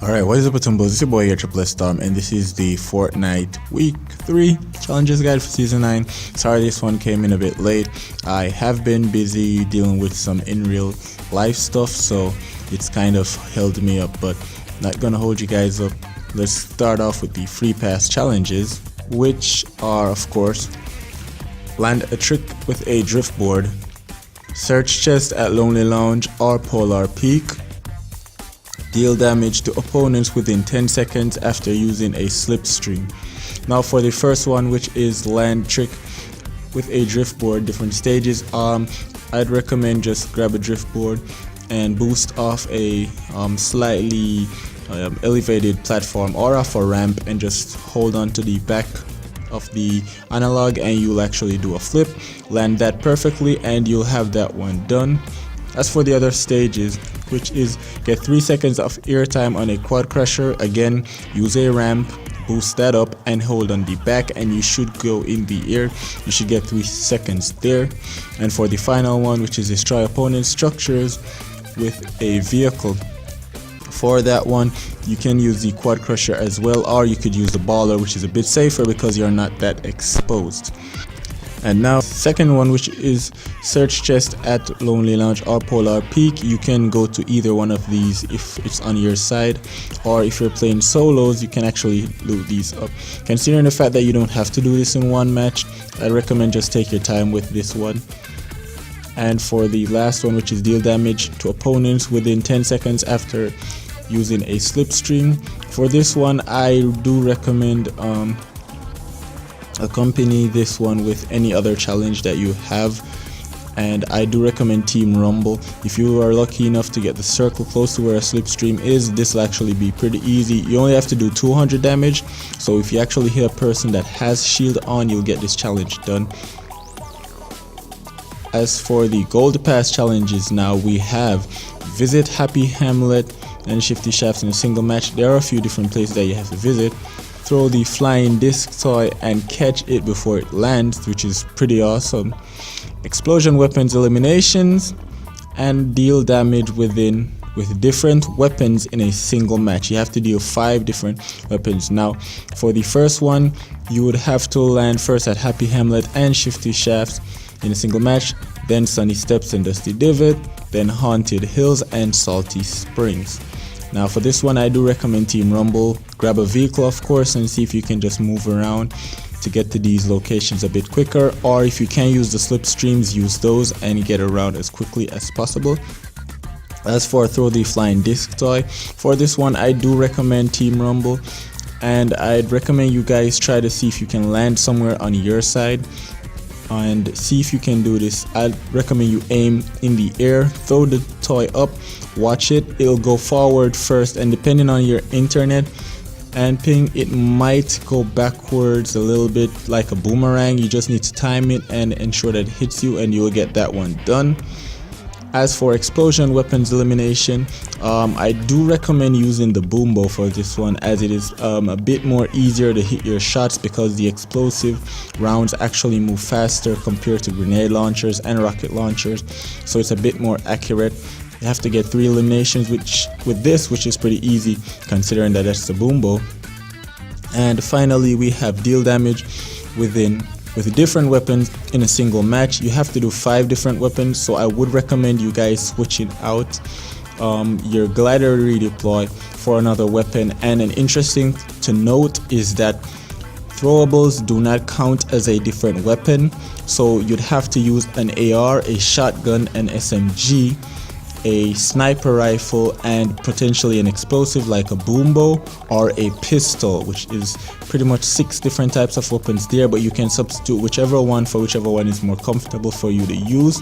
Alright, what is up, Tumbos? It's your boy here, Triple Storm, and this is the Fortnite Week 3 Challenges Guide for Season 9. Sorry this one came in a bit late. I have been busy dealing with some in real life stuff, so it's kind of held me up, but not gonna hold you guys up. Let's start off with the free pass challenges, which are, of course, land a trick with a driftboard, search chest at Lonely Lounge or Polar Peak, deal damage to opponents within 10 seconds after using a slipstream. Now for the first one, which is land trick with a driftboard, different stages, I'd recommend just grab a driftboard and boost off a slightly elevated platform or off a ramp and just hold on to the back of the analog and you'll actually do a flip, land that perfectly, and you'll have that one done. As for the other stages, which is get 3 seconds of airtime on a quad crusher, again use a ramp, boost that up and hold on the back and you should go in the air. You should get 3 seconds there. And for the final one, which is destroy opponent structures with a vehicle, for that one you can use the quad crusher as well, or you could use the baller, which is a bit safer because you're not that exposed. And now second one, which is search chest at Lonely Lounge or Polar Peak. You can go to either one of these if it's on your side, or if you're playing solos you can actually loot these up. Considering the fact that you don't have to do this in one match, I recommend just take your time with this one. And for the last one, which is deal damage to opponents within 10 seconds after using a slipstream, for this one I do recommend accompany this one with any other challenge that you have, and I do recommend Team Rumble. If you are lucky enough to get the circle close to where a slipstream is, this will actually be pretty easy. You only have to do 200 damage, so if you actually hit a person that has shield on, you'll get this challenge done. As for the gold pass challenges, now we have visit Happy Hamlet and Shifty Shafts in a single match. There are a few different places that you have to visit. Throw the flying disc toy and catch it before it lands, which is pretty awesome. Explosion weapons eliminations, and deal damage with different weapons in a single match. You have to deal 5 different weapons. Now for the first one, you would have to land first at Happy Hamlet and Shifty Shafts in a single match, then Sunny Steps and Dusty Divot, then Haunted Hills and Salty Springs. Now for this one I do recommend Team Rumble. Grab a vehicle, of course, and see if you can just move around to get to these locations a bit quicker, or if you can use the slipstreams, use those and get around as quickly as possible. As for throw the flying disc toy, for this one I do recommend Team Rumble, and I'd recommend you guys try to see if you can land somewhere on your side and see if you can do this. I'd recommend you aim in the air, throw the toy up, watch it, it'll go forward first, and depending on your internet and ping, it might go backwards a little bit like a boomerang. You just need to time it and ensure that it hits you and you'll get that one done. As for explosion weapons elimination, I do recommend using the boom bow for this one, as it is a bit more easier to hit your shots because the explosive rounds actually move faster compared to grenade launchers and rocket launchers, so it's a bit more accurate. You have to get 3 eliminations with this, which is pretty easy considering that that's the boom bow. And finally we have deal damage with different weapons in a single match. You have to do 5 different weapons, so I would recommend you guys switching out your glider redeploy for another weapon. And an interesting to note is that throwables do not count as a different weapon, so you'd have to use an AR, a shotgun, an SMG, a sniper rifle, and potentially an explosive like a boom bow or a pistol, which is pretty much 6 different types of weapons there, but you can substitute whichever one for whichever one is more comfortable for you to use,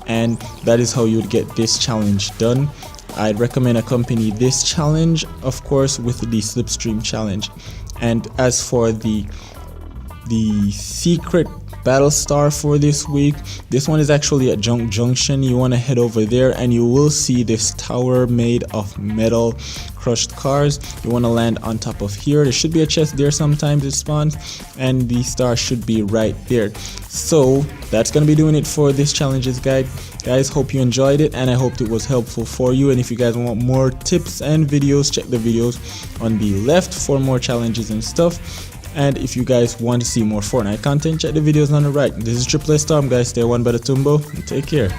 and that is how you would get this challenge done. I'd recommend accompany this challenge, of course, with the slipstream challenge. And as for the secret battle star for this week. This one is actually at Junk Junction. You want to head over there and you will see this tower made of metal crushed cars. You want to land on top of here. There should be a chest there sometimes it spawns, and the star should be right there. So that's gonna be doing it for this challenges guide, guys. Hope you enjoyed it and I hope it was helpful for you. And if you guys want more tips and videos, check the videos on the left for more challenges and stuff. And if you guys want to see more Fortnite content, check the videos on the right. This is Triple S Storm, guys. Stay one by the Tumbo and take care.